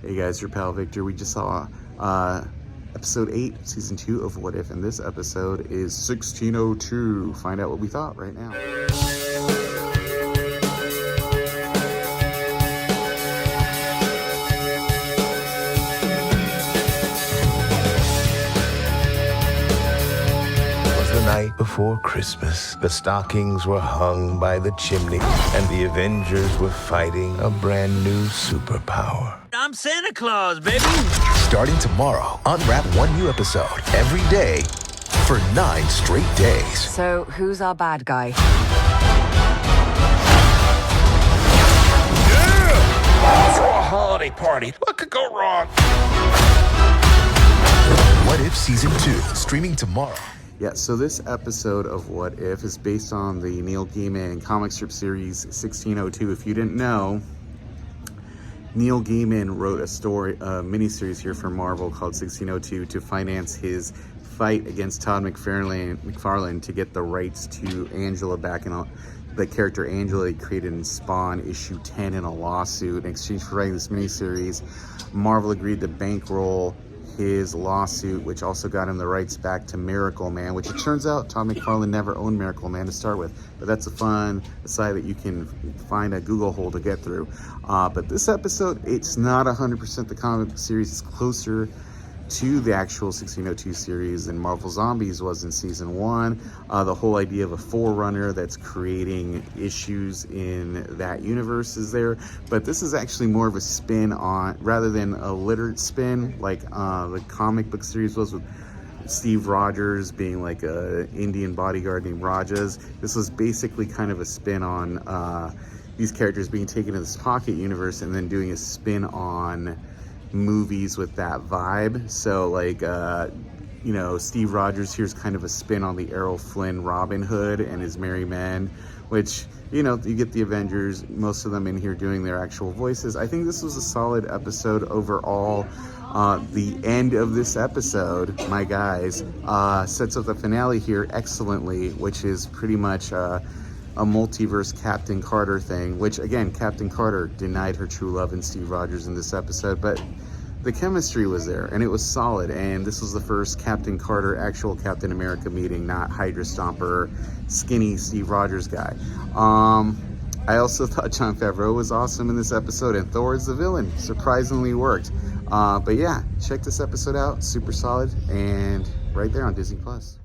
Hey guys, your pal Victor. We just saw episode 8, season 2 of What If, and this episode is 1602. Find out what we thought right now. Night before Christmas, the stockings were hung by the chimney, and the Avengers were fighting a brand new superpower. I'm Santa Claus, baby! Starting tomorrow, unwrap one new episode every day for 9 straight days. So, who's our bad guy? Yeah! Throw a holiday party. What could go wrong? What If Season 2, streaming tomorrow. Yeah, so this episode of What If is based on the Neil Gaiman comic strip series 1602. If you didn't know, Neil Gaiman wrote a miniseries here for Marvel called 1602 to finance his fight against Todd McFarlane to get the rights to Angela back in the character Angela he created in Spawn issue 10 in a lawsuit. In exchange for writing this miniseries, Marvel agreed to bankroll his lawsuit, which also got him the rights back to Miracle Man, which it turns out Todd McFarlane never owned Miracle Man to start with, but that's a fun aside that you can find a Google hole to get through. But this episode, it's not 100% the comic series. It's closer to the actual 1602 series than Marvel Zombies was in season 1. The whole idea of a forerunner that's creating issues in that universe is there, but this is actually more of a spin on, rather than a literate spin like the comic book series was with Steve Rogers being like a Indian bodyguard named Rajas. This was basically kind of a spin on these characters being taken to this pocket universe and then doing a spin on movies with that vibe. So like Steve Rogers here's kind of a spin on the Errol Flynn Robin Hood and his Merry Men, which you get the Avengers, most of them in here doing their actual voices. I think this was a solid episode overall. The end of this episode, my guys, sets up the finale here excellently, which is pretty much a multiverse Captain Carter thing, which again, Captain Carter denied her true love in Steve Rogers in this episode, but the chemistry was there and it was solid. And this was the first Captain Carter, actual Captain America meeting, not Hydra Stomper, skinny Steve Rogers guy. I also thought Jon Favreau was awesome in this episode, and Thor is the villain. Surprisingly worked. But yeah, check this episode out. Super solid, and right there on Disney Plus.